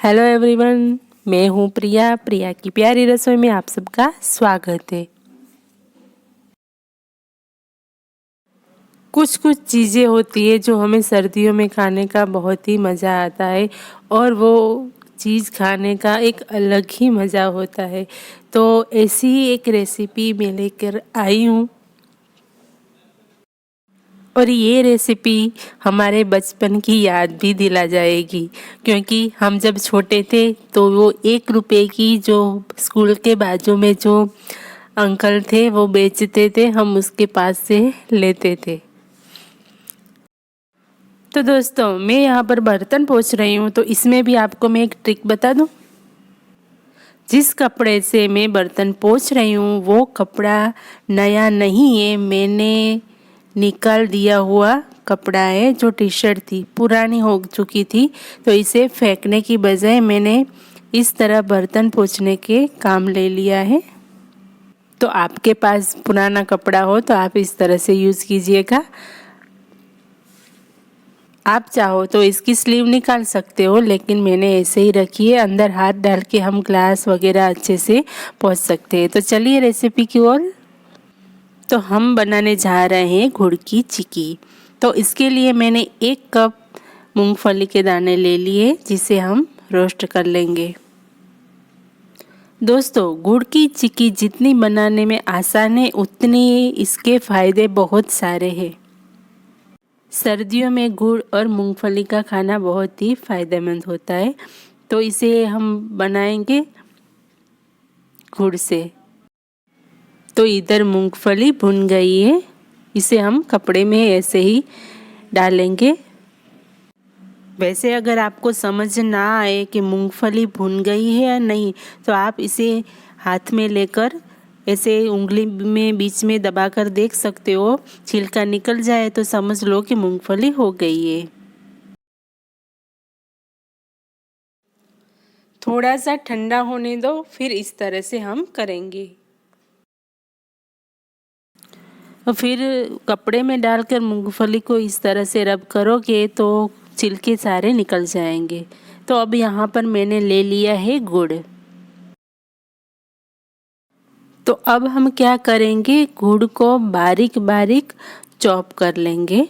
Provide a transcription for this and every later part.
Hello everyone, मैं हूँ प्रिया की प्यारी रसोई में आप सबका स्वागत है। कुछ कुछ चीज़ें होती है जो हमें सर्दियों में खाने का बहुत ही मज़ा आता है और वो चीज़ खाने का एक अलग ही मज़ा होता है। तो ऐसी ही एक रेसिपी मैं लेकर आई हूँ और ये रेसिपी हमारे बचपन की याद भी दिला जाएगी, क्योंकि हम जब छोटे थे तो वो 1 रुपए की जो स्कूल के बाजू में जो अंकल थे वो बेचते थे, हम उसके पास से लेते थे। तो दोस्तों, मैं यहाँ पर बर्तन पोंछ रही हूँ, तो इसमें भी आपको मैं एक ट्रिक बता दूँ। जिस कपड़े से मैं बर्तन पोंछ रही हूँ वो कपड़ा नया नहीं है, मैंने निकाल दिया हुआ कपड़ा है। जो टी शर्ट थी पुरानी हो चुकी थी, तो इसे फेंकने की बजाय मैंने इस तरह बर्तन पोंछने के काम ले लिया है। तो आपके पास पुराना कपड़ा हो तो आप इस तरह से यूज़ कीजिएगा। आप चाहो तो इसकी स्लीव निकाल सकते हो, लेकिन मैंने ऐसे ही रखी है। अंदर हाथ डाल के हम ग्लास वगैरह अच्छे से पोंछ सकते हैं। तो चलिए रेसिपी की ओर। तो हम बनाने जा रहे हैं गुड़ की चिक्की। तो इसके लिए मैंने 1 कप मूंगफली के दाने ले लिए, जिसे हम रोस्ट कर लेंगे। दोस्तों, गुड़ की चिक्की जितनी बनाने में आसान है उतनी इसके फायदे बहुत सारे हैं। सर्दियों में गुड़ और मूंगफली का खाना बहुत ही फायदेमंद होता है। तो इसे हम बनाएंगे गुड़ से। तो इधर मूंगफली भुन गई है, इसे हम कपड़े में ऐसे ही डालेंगे। वैसे अगर आपको समझ ना आए कि मूंगफली भुन गई है या नहीं, तो आप इसे हाथ में लेकर ऐसे उंगली में बीच में दबाकर देख सकते हो। छिलका निकल जाए तो समझ लो कि मूंगफली हो गई है। थोड़ा सा ठंडा होने दो, फिर इस तरह से हम करेंगे। और फिर कपड़े में डालकर मूंगफली को इस तरह से रब करोगे तो छिलके सारे निकल जाएंगे। तो अब यहाँ पर मैंने ले लिया है गुड़। तो अब हम क्या करेंगे, गुड़ को बारीक बारीक चॉप कर लेंगे,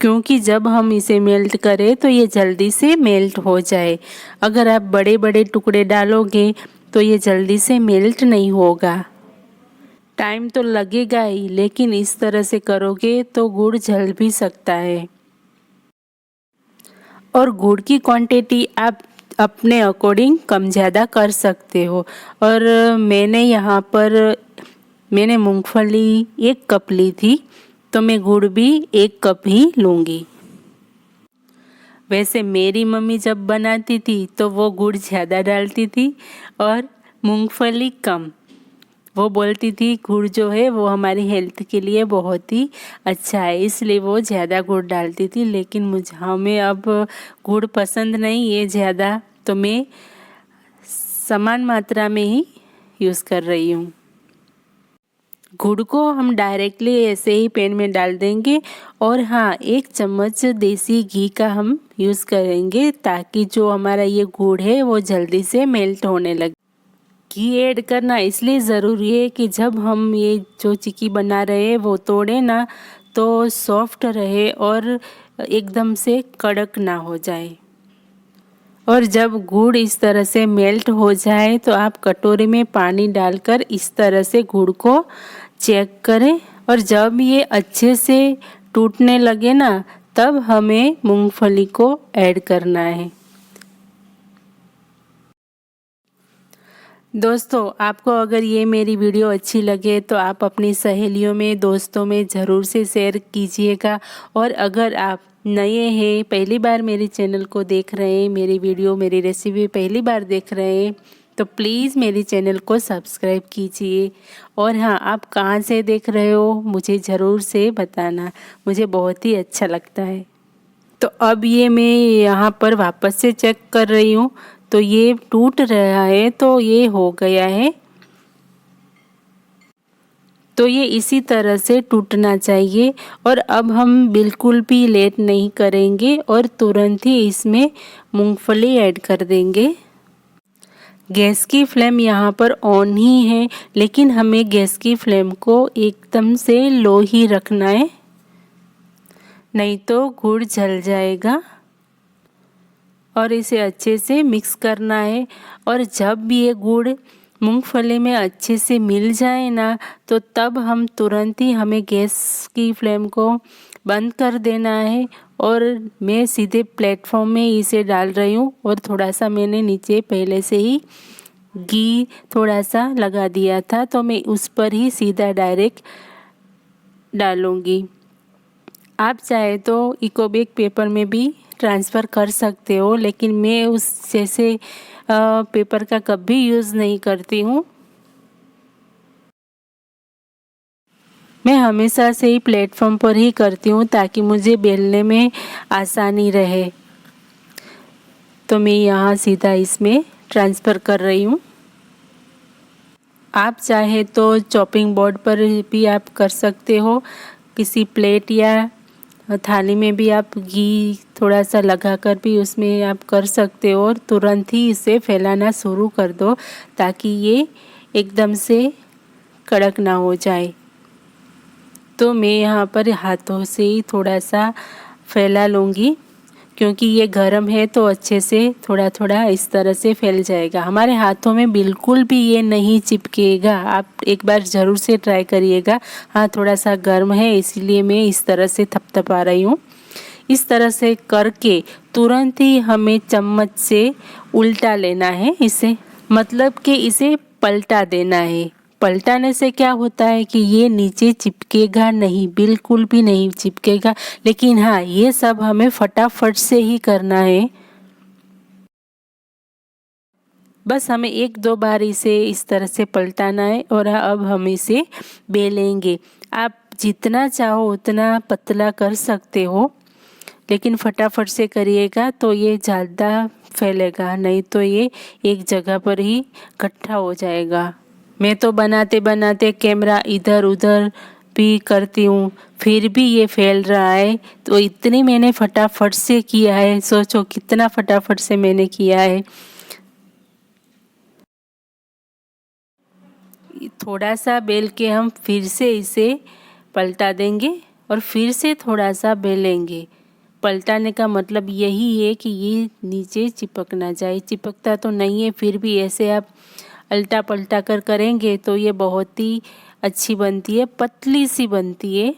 क्योंकि जब हम इसे मेल्ट करें तो ये जल्दी से मेल्ट हो जाए। अगर आप बड़े बड़े टुकड़े डालोगे तो ये जल्दी से मेल्ट नहीं होगा। टाइम तो लगेगा ही, लेकिन इस तरह से करोगे तो गुड़ जल भी सकता है। और गुड़ की क्वांटिटी आप अपने अकॉर्डिंग कम ज़्यादा कर सकते हो। और मैंने यहाँ पर मूंगफली 1 कप ली थी, तो मैं गुड़ भी 1 कप ही लूँगी। वैसे मेरी मम्मी जब बनाती थी तो वो गुड़ ज़्यादा डालती थी और मूंगफली कम। वो बोलती थी गुड़ जो है वो हमारी हेल्थ के लिए बहुत ही अच्छा है, इसलिए वो ज़्यादा गुड़ डालती थी। लेकिन हमें अब गुड़ पसंद नहीं है ज़्यादा, तो मैं समान मात्रा में ही यूज़ कर रही हूँ। गुड़ को हम डायरेक्टली ऐसे ही पैन में डाल देंगे। और हाँ, 1 चम्मच देसी घी का हम यूज़ करेंगे, ताकि जो हमारा ये गुड़ है वो जल्दी से मेल्ट होने लगे। घी ऐड करना इसलिए ज़रूरी है कि जब हम ये जो चिक्की बना रहे हैं वो तोड़े ना, तो सॉफ्ट रहे और एकदम से कड़क ना हो जाए। और जब गुड़ इस तरह से मेल्ट हो जाए तो आप कटोरी में पानी डालकर इस तरह से गुड़ को चेक करें। और जब ये अच्छे से टूटने लगे ना, तब हमें मूंगफली को ऐड करना है। दोस्तों, आपको अगर ये मेरी वीडियो अच्छी लगे तो आप अपनी सहेलियों में, दोस्तों में ज़रूर से शेयर कीजिएगा। और अगर आप नए हैं, पहली बार मेरे चैनल को देख रहे हैं, मेरी वीडियो, मेरी रेसिपी पहली बार देख रहे हैं, तो प्लीज़ मेरे चैनल को सब्सक्राइब कीजिए। और हाँ, आप कहाँ से देख रहे हो मुझे ज़रूर से बताना, मुझे बहुत ही अच्छा लगता है। तो अब ये मैं यहाँ पर वापस से चेक कर रही हूँ, तो ये टूट रहा है, तो ये हो गया है। तो ये इसी तरह से टूटना चाहिए। और अब हम बिल्कुल भी लेट नहीं करेंगे और तुरंत ही इसमें मूंगफली ऐड कर देंगे। गैस की फ्लेम यहाँ पर ऑन ही है, लेकिन हमें गैस की फ्लेम को एकदम से लो ही रखना है, नहीं तो गुड़ जल जाएगा। और इसे अच्छे से मिक्स करना है। और जब भी ये गुड़ मूंगफली में अच्छे से मिल जाए ना, तो तब हम तुरंत ही हमें गैस की फ्लेम को बंद कर देना है। और मैं सीधे प्लेटफॉर्म में इसे डाल रही हूँ। और थोड़ा सा मैंने नीचे पहले से ही घी थोड़ा सा लगा दिया था, तो मैं उस पर ही सीधा डायरेक्ट डालूँगी। आप चाहे तो इकोबेक पेपर में भी ट्रांसफ़र कर सकते हो, लेकिन मैं उस जैसे पेपर का कभी यूज़ नहीं करती हूँ। मैं हमेशा से ही प्लेटफॉर्म पर ही करती हूँ ताकि मुझे बेलने में आसानी रहे। तो मैं यहाँ सीधा इसमें ट्रांसफ़र कर रही हूँ। आप चाहे तो चॉपिंग बोर्ड पर भी आप कर सकते हो, किसी प्लेट या थाली में भी आप घी थोड़ा सा लगाकर भी उसमें आप कर सकते हो। और तुरंत ही इसे फैलाना शुरू कर दो ताकि ये एकदम से कड़क ना हो जाए। तो मैं यहाँ पर हाथों से ही थोड़ा सा फैला लूँगी, क्योंकि ये गर्म है तो अच्छे से थोड़ा थोड़ा इस तरह से फैल जाएगा। हमारे हाथों में बिल्कुल भी ये नहीं चिपकेगा। आप एक बार ज़रूर से ट्राई करिएगा। हाँ, थोड़ा सा गर्म है इसीलिए मैं इस तरह से थपथपा रही हूँ। इस तरह से करके तुरंत ही हमें चम्मच से उल्टा लेना है इसे, मतलब कि इसे पलटा देना है। पलटाने से क्या होता है कि ये नीचे चिपकेगा नहीं, बिल्कुल भी नहीं चिपकेगा। लेकिन हाँ, ये सब हमें फटाफट से ही करना है। बस हमें एक दो बार इसे इस तरह से पलटाना है। और अब हम इसे बेलेंगे। आप जितना चाहो उतना पतला कर सकते हो, लेकिन फटाफट से करिएगा तो ये ज़्यादा फैलेगा, नहीं तो ये एक जगह पर ही इकट्ठा हो जाएगा। मैं तो बनाते बनाते कैमरा इधर उधर भी करती हूँ, फिर भी ये फैल रहा है। तो इतनी मैंने फटाफट से किया है, सोचो कितना फटाफट से मैंने किया है। थोड़ा सा बेल के हम फिर से इसे पलटा देंगे और फिर से थोड़ा सा बेलेंगे। पलटाने का मतलब यही है कि ये नीचे चिपक ना जाए। चिपकता तो नहीं है, फिर भी ऐसे आप उल्टा पलटा कर करेंगे तो ये बहुत ही अच्छी बनती है, पतली सी बनती है।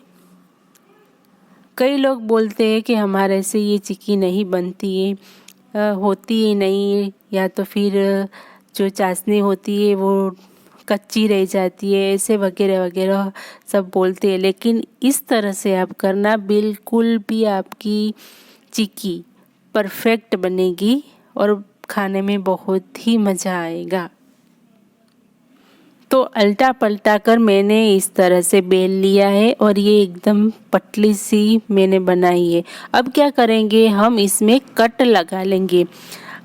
कई लोग बोलते हैं कि हमारे से ये चिक्की नहीं बनती है, होती ही नहीं, या तो फिर जो चाशनी होती है वो कच्ची रह जाती है, ऐसे वगैरह वगैरह सब बोलते हैं। लेकिन इस तरह से आप करना, बिल्कुल भी आपकी चिक्की परफेक्ट बनेगी और खाने में बहुत ही मज़ा आएगा। तो अल्टा पलटा कर मैंने इस तरह से बेल लिया है और ये एकदम पतली सी मैंने बनाई है। अब क्या करेंगे, हम इसमें कट लगा लेंगे।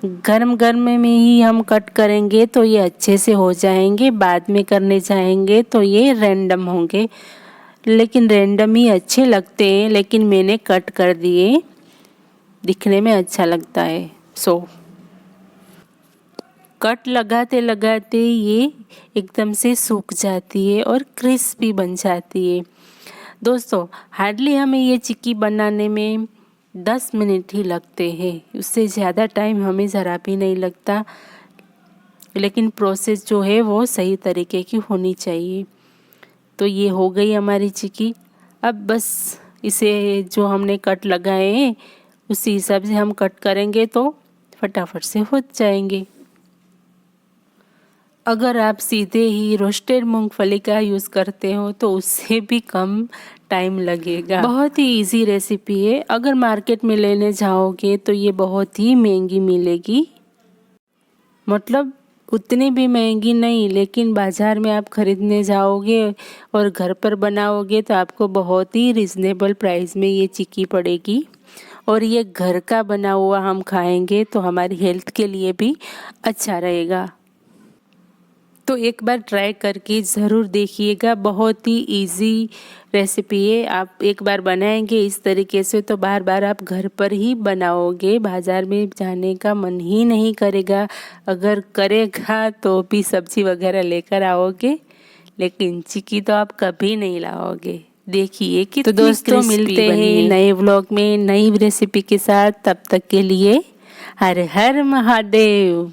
गरम गरम में ही हम कट करेंगे तो ये अच्छे से हो जाएंगे, बाद में करने जाएंगे तो ये रैंडम होंगे। लेकिन रैंडम ही अच्छे लगते हैं, लेकिन मैंने कट कर दिए, दिखने में अच्छा लगता है। कट लगाते लगाते ये एकदम से सूख जाती है और क्रिस्पी बन जाती है। दोस्तों, हार्डली हमें ये चिक्की बनाने में 10 मिनट ही लगते हैं, उससे ज़्यादा टाइम हमें ज़रा भी नहीं लगता। लेकिन प्रोसेस जो है वो सही तरीके की होनी चाहिए। तो ये हो गई हमारी चिक्की। अब बस इसे जो हमने कट लगाए हैं उसी हिसाब से हम कट करेंगे तो फटाफट से हो जाएंगे। अगर आप सीधे ही रोस्टेड मूंगफली का यूज़ करते हो तो उससे भी कम टाइम लगेगा। बहुत ही इजी रेसिपी है। अगर मार्केट में लेने जाओगे तो ये बहुत ही महंगी मिलेगी, मतलब उतनी भी महंगी नहीं, लेकिन बाज़ार में आप ख़रीदने जाओगे और घर पर बनाओगे तो आपको बहुत ही रिजनेबल प्राइस में ये चिक्की पड़ेगी। और ये घर का बना हुआ हम खाएंगे तो हमारी हेल्थ के लिए भी अच्छा रहेगा। तो एक बार ट्राई करके ज़रूर देखिएगा, बहुत ही इजी रेसिपी है। आप एक बार बनाएंगे इस तरीके से तो बार बार आप घर पर ही बनाओगे, बाज़ार में जाने का मन ही नहीं करेगा। अगर करेगा तो भी सब्जी वगैरह लेकर आओगे, लेकिन चिक्की तो आप कभी नहीं लाओगे। देखिए कि तो दोस्तों मिलते हैं नए व्लॉग में नई रेसिपी के साथ। तब तक के लिए हर हर महादेव।